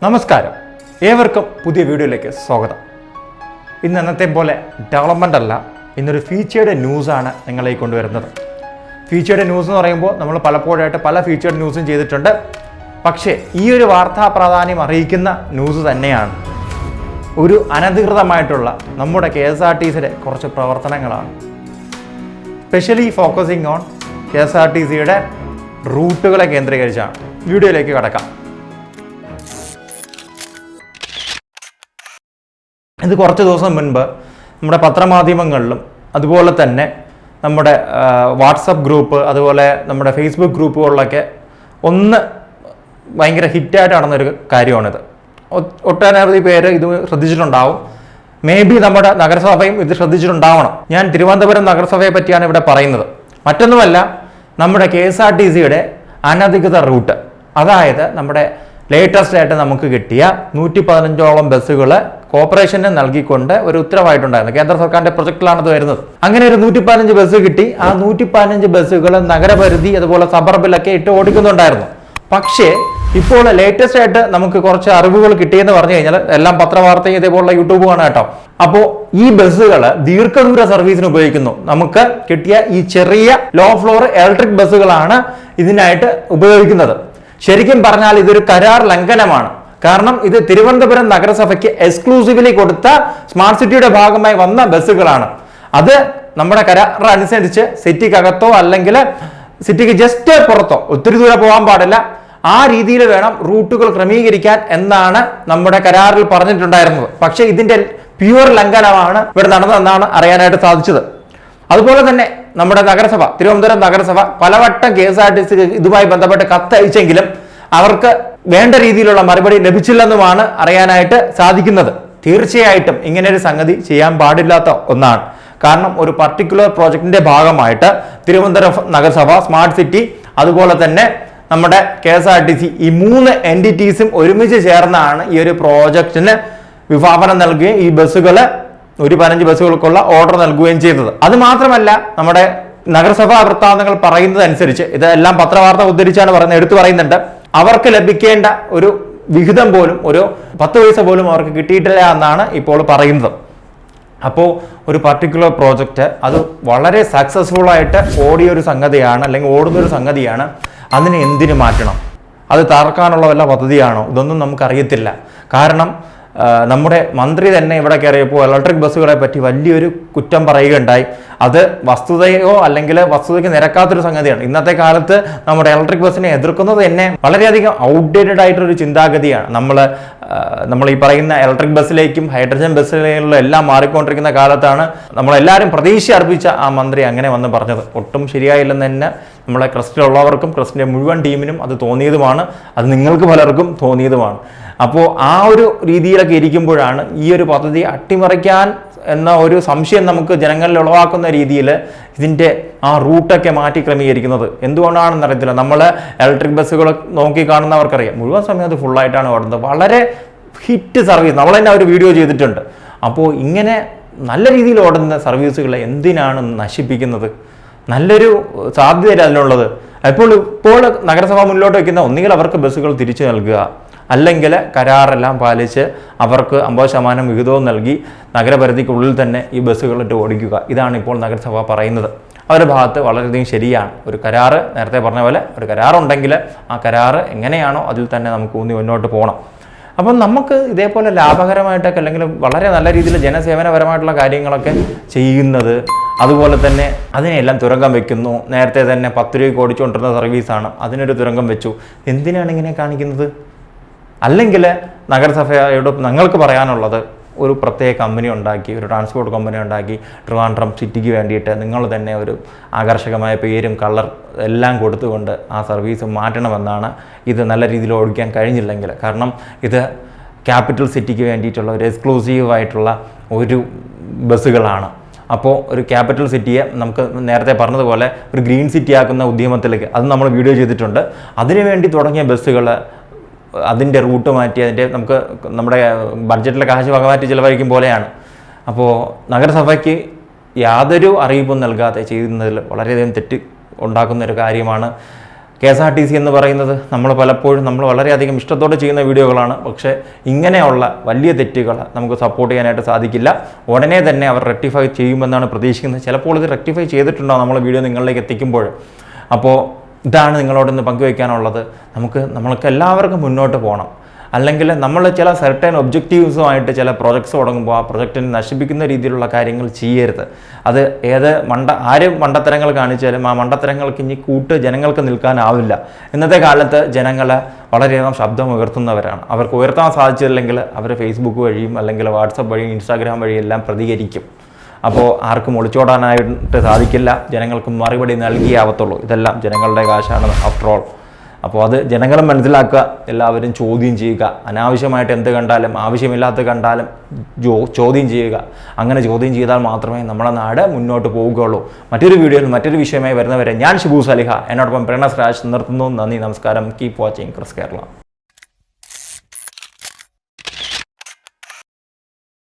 നമസ്കാരം, ഏവർക്കും പുതിയ വീഡിയോയിലേക്ക് സ്വാഗതം. ഇന്നത്തെ പോലെ ഡെവലപ്മെൻ്റ് അല്ല, ഇന്നൊരു ഫീച്ചേർഡ് ന്യൂസാണ് നിങ്ങളെ കൊണ്ടുവരുന്നത്. ഫീച്ചേർഡ് ന്യൂസ് എന്ന് പറയുമ്പോൾ നമ്മൾ പലപ്പോഴായിട്ട് പല ഫീച്ചേർഡ് ന്യൂസും ചെയ്തിട്ടുണ്ട്. പക്ഷേ ഈ ഒരു വാർത്താ പ്രാധാന്യം അറിയിക്കുന്ന ന്യൂസ് തന്നെയാണ്. ഒരു അനധികൃതമായിട്ടുള്ള നമ്മുടെ KSRTCയുടെ കുറച്ച് പ്രവർത്തനങ്ങളാണ്. സ്പെഷ്യലി ഫോക്കസിങ് ഓൺ KSRTCയുടെ റൂട്ടുകളെ കേന്ദ്രീകരിച്ചാണ്. വീഡിയോയിലേക്ക് കടക്കാം. ഇത് കുറച്ച് ദിവസം മുൻപ് നമ്മുടെ പത്രമാധ്യമങ്ങളിലും അതുപോലെ തന്നെ നമ്മുടെ വാട്സപ്പ് ഗ്രൂപ്പ്, അതുപോലെ നമ്മുടെ ഫേസ്ബുക്ക് ഗ്രൂപ്പുകളിലൊക്കെ ഭയങ്കര ഹിറ്റായിട്ട് നടന്നൊരു കാര്യമാണിത്. ഒട്ടനവധി പേര് ഇത് ശ്രദ്ധിച്ചിട്ടുണ്ടാവും. മേ ബി നമ്മുടെ നഗരസഭയും ഇത് ശ്രദ്ധിച്ചിട്ടുണ്ടാവണം. ഞാൻ തിരുവനന്തപുരം നഗരസഭയെ പറ്റിയാണ് ഇവിടെ പറയുന്നത്. മറ്റൊന്നുമല്ല, നമ്മുടെ KSRTCയുടെ അനധികൃത റൂട്ട്, അതായത് നമ്മുടെ ലേറ്റസ്റ്റ് ആയിട്ട് നമുക്ക് കിട്ടിയ 115ഓളം ബസ്സുകൾ കോർപ്പറേഷന് നൽകിക്കൊണ്ട് ഒരു ഉത്തരവായിട്ടുണ്ടായിരുന്നു. കേന്ദ്ര സർക്കാരിന്റെ പ്രൊജക്റ്റിലാണ് ഇത് വരുന്നത്. അങ്ങനെ ഒരു 115 ബസ് കിട്ടി. ആ 115 ബസ്സുകൾ നഗരപരിധി അതുപോലെ സബർബിലൊക്കെ ഇട്ട് ഓടിക്കുന്നുണ്ടായിരുന്നു. പക്ഷേ ഇപ്പോൾ ലേറ്റസ്റ്റ് ആയിട്ട് നമുക്ക് കുറച്ച് അറിവുകൾ കിട്ടിയെന്ന് പറഞ്ഞു കഴിഞ്ഞാൽ, എല്ലാം പത്രവാർത്തയും ഇതേപോലുള്ള യൂട്യൂബുമാണ് കേട്ടോ. അപ്പോൾ ഈ ബസ്സുകൾ ദീർഘദൂര സർവീസിന് ഉപയോഗിക്കുന്നു. നമുക്ക് കിട്ടിയ ഈ ചെറിയ ലോ ഫ്ലോർ ഇലക്ട്രിക് ബസ്സുകളാണ് ഇതിനായിട്ട് ഉപയോഗിക്കുന്നത്. ശരിക്കും പറഞ്ഞാൽ ഇതൊരു കരാർ ലംഘനമാണ്. കാരണം ഇത് തിരുവനന്തപുരം നഗരസഭയ്ക്ക് എക്സ്ക്ലൂസീവ്ലി കൊടുത്ത സ്മാർട്ട് സിറ്റിയുടെ ഭാഗമായി വന്ന ബസ്സുകളാണ്. അത് നമ്മുടെ കരാർ അനുസരിച്ച് സിറ്റിക്കകത്തോ അല്ലെങ്കിൽ സിറ്റിക്ക് ജസ്റ്റ് പുറത്തോ, ഒത്തിരി ദൂരം പോകാൻ പാടില്ല, ആ രീതിയിൽ വേണം റൂട്ടുകൾ ക്രമീകരിക്കാൻ എന്നാണ് നമ്മുടെ കരാറിൽ പറഞ്ഞിട്ടുണ്ടായിരുന്നത്. പക്ഷേ ഇതിന്റെ പ്യുവർ ലംഘനമാണ് ഇവിടെ നടന്നതെന്നാണ് അറിയാനായിട്ട് സാധിച്ചത്. അതുപോലെ തന്നെ നമ്മുടെ നഗരസഭ, തിരുവനന്തപുരം നഗരസഭ പലവട്ടം KSRTC ഇതുമായി ബന്ധപ്പെട്ട് കത്തയച്ചെങ്കിലും അവർക്ക് വേണ്ട രീതിയിലുള്ള മറുപടി ലഭിച്ചില്ലെന്നുമാണ് അറിയാനായിട്ട് സാധിക്കുന്നത്. തീർച്ചയായിട്ടും ഇങ്ങനെ ഒരു സംഗതി ചെയ്യാൻ പാടില്ലാത്ത ഒന്നാണ്. കാരണം ഒരു പർട്ടിക്കുലർ പ്രോജക്റ്റിന്റെ ഭാഗമായിട്ട് തിരുവനന്തപുരം നഗരസഭ, സ്മാർട്ട് സിറ്റി, അതുപോലെ തന്നെ നമ്മുടെ KSRTC, ഈ 3 എൻറ്റിറ്റീസും ഒരുമിച്ച് ചേർന്നാണ് ഈ ഒരു പ്രോജക്റ്റിന് വിഭാവനം നൽകുകയും ഈ ബസ്സുകൾ 115 ബസ്സുകൾക്കുള്ള ഓർഡർ നൽകുകയും ചെയ്തത്. അത് മാത്രമല്ല, നമ്മുടെ നഗരസഭാ വൃത്താന്തങ്ങൾ പറയുന്നത് അനുസരിച്ച്, ഇതെല്ലാം പത്രവാർത്ത ഉദ്ധരിച്ചാണ് പറയുന്നത്, എടുത്തു പറയുന്നുണ്ട്, അവർക്ക് ലഭിക്കേണ്ട ഒരു വിഹിതം പോലും, ഒരു 10 പൈസ പോലും അവർക്ക് കിട്ടിയിട്ടില്ല എന്നാണ് ഇപ്പോൾ പറയുന്നത്. അപ്പോൾ ഒരു പർട്ടിക്കുലർ പ്രോജക്റ്റ് അത് വളരെ സക്സസ്ഫുൾ ആയിട്ട് ഓടിയ ഒരു സംഗതിയാണ്, അല്ലെങ്കിൽ ഓടുന്നൊരു സംഗതിയാണ്. അതിനെ എന്തിനു മാറ്റണം? അത് തകർക്കാനുള്ള വല്ല പദ്ധതിയാണോ? ഇതൊന്നും നമുക്കറിയത്തില്ല. കാരണം നമ്മുടെ മന്ത്രി തന്നെ ഇവിടെ കയറിയപ്പോൾ ഇലക്ട്രിക് ബസ്സുകളെ പറ്റി വലിയൊരു കുറ്റം പറയുകയുണ്ടായി. അത് വസ്തുതയോ അല്ലെങ്കിൽ വസ്തുതയ്ക്ക് നിരക്കാത്തൊരു സംഗതിയാണ്. ഇന്നത്തെ കാലത്ത് നമ്മുടെ ഇലക്ട്രിക് ബസ്സിനെ എതിർക്കുന്നത് തന്നെ വളരെയധികം ഔട്ട്ഡേറ്റഡ് ആയിട്ടൊരു ചിന്താഗതിയാണ്. നമ്മൾ ഈ പറയുന്ന ഇലക്ട്രിക് ബസ്സിലേക്കും ഹൈഡ്രജൻ ബസ്സിലേക്കും എല്ലാം മാറിക്കൊണ്ടിരിക്കുന്ന കാലത്താണ് നമ്മളെല്ലാവരും പ്രതീക്ഷ അർപ്പിച്ച ആ മന്ത്രി അങ്ങനെ വന്ന് പറഞ്ഞത്. ഒട്ടും ശരിയായില്ലെന്ന് തന്നെ നമ്മളെ ക്രസ്റ്റിലുള്ളവർക്കും ക്രസ്റ്റിൻ്റെ മുഴുവൻ ടീമിനും അത് തോന്നിയതുമാണ്. അത് നിങ്ങൾക്ക് പലർക്കും തോന്നിയതുമാണ്. അപ്പോൾ ആ ഒരു രീതിയിലൊക്കെ ഇരിക്കുമ്പോഴാണ് ഈ ഒരു പദ്ധതി അട്ടിമറിക്കാൻ എന്ന ഒരു സംശയം നമുക്ക് ജനങ്ങളിൽ ഉളവാക്കുന്ന രീതിയിൽ ഇതിൻ്റെ ആ റൂട്ടൊക്കെ മാറ്റി ക്രമീകരിക്കുന്നത്. എന്തുകൊണ്ടാണെന്ന് അറിയത്തില്ല. നമ്മൾ ഇലക്ട്രിക് ബസ്സുകൾ നോക്കി കാണുന്നവർക്കറിയാം, മുഴുവൻ സമയം അത് ഫുള്ളായിട്ടാണ് ഓടുന്നത്. വളരെ ഹിറ്റ് സർവീസ്, നമ്മൾ തന്നെ ഒരു വീഡിയോ ചെയ്തിട്ടുണ്ട്. അപ്പോൾ ഇങ്ങനെ നല്ല രീതിയിൽ ഓടുന്ന സർവീസുകളെ എന്തിനാണ് നശിപ്പിക്കുന്നത്? നല്ലൊരു സാധ്യതയില്ല അതിനുള്ളത്. ഇപ്പോൾ നഗരസഭ മുന്നോട്ട് വയ്ക്കുന്ന, ഒന്നുകിൽ അവർക്ക് ബസ്സുകൾ തിരിച്ചു നൽകുക, അല്ലെങ്കിൽ കരാറെല്ലാം പാലിച്ച് അവർക്ക് 50% വിഹിതവും നൽകി നഗരപരിധിക്കുള്ളിൽ തന്നെ ഈ ബസ്സുകളിട്ട് ഓടിക്കുക. ഇതാണ് ഇപ്പോൾ നഗരസഭ പറയുന്നത്. അവരുടെ ഭാഗത്ത് വളരെയധികം ശരിയാണ്. ഒരു കരാറ്, നേരത്തെ പറഞ്ഞ പോലെ ഒരു കരാറുണ്ടെങ്കിൽ ആ കരാറ് എങ്ങനെയാണോ അതിൽ തന്നെ നമുക്ക് ഊന്നി മുന്നോട്ട് പോകണം. അപ്പം നമുക്ക് ഇതേപോലെ ലാഭകരമായിട്ടൊക്കെ അല്ലെങ്കിൽ വളരെ നല്ല രീതിയിൽ ജനസേവനപരമായിട്ടുള്ള കാര്യങ്ങളൊക്കെ ചെയ്യുന്നത്, അതുപോലെ തന്നെ അതിനെല്ലാം തുരങ്കം വെക്കുന്നു. നേരത്തെ തന്നെ 10 രൂപയ്ക്ക് ഓടിച്ചുകൊണ്ടിരുന്ന സർവീസാണ്, അതിനൊരു തുരങ്കം വെച്ചു. എന്തിനാണ് ഇങ്ങനെ കാണിക്കുന്നത്? അല്ലെങ്കിൽ നഗരസഭയോട് ഞങ്ങൾക്ക് പറയാനുള്ളത്, ഒരു പ്രത്യേക കമ്പനി ഉണ്ടാക്കി, ഒരു ട്രാൻസ്പോർട്ട് കമ്പനി ഉണ്ടാക്കി ട്രിവാൻഡ്രം സിറ്റിക്ക് വേണ്ടിയിട്ട് നിങ്ങൾ തന്നെ ഒരു ആകർഷകമായ പേരും കളർ എല്ലാം കൊടുത്തുകൊണ്ട് ആ സർവീസ് മാറ്റണമെന്നാണ്. ഇത് നല്ല രീതിയിൽ ഓടിക്കാൻ കഴിഞ്ഞില്ലെങ്കിൽ, കാരണം ഇത് ക്യാപിറ്റൽ സിറ്റിക്ക് വേണ്ടിയിട്ടുള്ള ഒരു എക്സ്ക്ലൂസീവായിട്ടുള്ള ഒരു ബസ്സുകളാണ്. അപ്പോൾ ഒരു ക്യാപിറ്റൽ സിറ്റിയെ നമുക്ക് നേരത്തെ പറഞ്ഞതുപോലെ ഒരു ഗ്രീൻ സിറ്റി ആക്കുന്ന ഉദ്യമത്തിലേക്ക്, അത് നമ്മൾ വീഡിയോ ചെയ്തിട്ടുണ്ട്. അതിനുവേണ്ടി തുടങ്ങിയ ബസ്സുകൾ അതിൻ്റെ റൂട്ട് മാറ്റി നമ്മുടെ ബഡ്ജറ്റിലെ കാശ് വകമാറ്റി ചിലവഴിക്കും പോലെയാണ്. അപ്പോൾ നഗരസഭയ്ക്ക് യാതൊരു അറിയിപ്പും നൽകാതെ ചെയ്യുന്നതിൽ വളരെയധികം തെറ്റ് ഉണ്ടാക്കുന്ന ഒരു കാര്യമാണ്. KSRTC എന്ന് പറയുന്നത് നമ്മൾ പലപ്പോഴും വളരെയധികം ഇഷ്ടത്തോടെ ചെയ്യുന്ന വീഡിയോകളാണ്. പക്ഷേ ഇങ്ങനെയുള്ള വലിയ തെറ്റുകൾ നമുക്ക് സപ്പോർട്ട് ചെയ്യാനായിട്ട് സാധിക്കില്ല. ഉടനെ തന്നെ അവർ റെക്ടിഫൈ ചെയ്യുമെന്നാണ് പ്രതീക്ഷിക്കുന്നത്. ചിലപ്പോൾ ഇത് റെക്ടിഫൈ ചെയ്തിട്ടുണ്ടാവും നമ്മൾ വീഡിയോ നിങ്ങളിലേക്ക് എത്തിക്കുമ്പോൾ. അപ്പോൾ ഇതാണ് നിങ്ങളോടൊന്ന് പങ്കുവയ്ക്കാനുള്ളത്. നമ്മൾക്ക് എല്ലാവർക്കും മുന്നോട്ട് പോകണം. അല്ലെങ്കിൽ നമ്മൾ ചില സർട്ടൻ ഒബ്ജക്റ്റീവ്സുമായിട്ട് ചില പ്രൊജക്ട്സ് തുടങ്ങുമ്പോൾ ആ പ്രൊജക്റ്റിനെ നശിപ്പിക്കുന്ന രീതിയിലുള്ള കാര്യങ്ങൾ ചെയ്യരുത്. അത് ആര് മണ്ടത്തരങ്ങൾ കാണിച്ചാലും ആ മണ്ടത്തരങ്ങൾക്ക് ഇനി ജനങ്ങൾക്ക് നിൽക്കാനാവില്ല. ഇന്നത്തെ കാലത്ത് ജനങ്ങൾ വളരെയധികം ശബ്ദം ഉയർത്തുന്നവരാണ്. അവർക്ക് ഉയർത്താൻ സാധിച്ചില്ലെങ്കിൽ അവർ ഫേസ്ബുക്ക് വഴിയും അല്ലെങ്കിൽ വാട്സപ്പ് വഴിയും ഇൻസ്റ്റാഗ്രാം വഴിയും എല്ലാം പ്രതികരിക്കും. അപ്പോൾ ആർക്കും ഒളിച്ചോടാനായിട്ട് സാധിക്കില്ല. ജനങ്ങൾക്ക് മറുപടി നൽകിയേ ആവത്തുള്ളൂ. ഇതെല്ലാം ജനങ്ങളുടെ കാശാണ് ആഫ്റ്റർ ഓൾ. അപ്പോൾ അത് ജനങ്ങളും മനസ്സിലാക്കുക. എല്ലാവരും ചോദ്യം ചെയ്യുക. അനാവശ്യമായിട്ട് എന്ത് കണ്ടാലും ആവശ്യമില്ലാത്ത കണ്ടാലും ചോദ്യം ചെയ്യുക. അങ്ങനെ ചോദ്യം ചെയ്താൽ മാത്രമേ നമ്മുടെ നാട് മുന്നോട്ട് പോവുകയുള്ളൂ. മറ്റൊരു വീഡിയോയിൽ മറ്റൊരു വിഷയമായി വരുന്നവരെ ഞാൻ ഷിബു സലിഹ, എന്നോടൊപ്പം പ്രണസ് രാജ് നിർത്തുന്നു. നന്ദി, നമസ്കാരം. Keep watching Chris Kerala.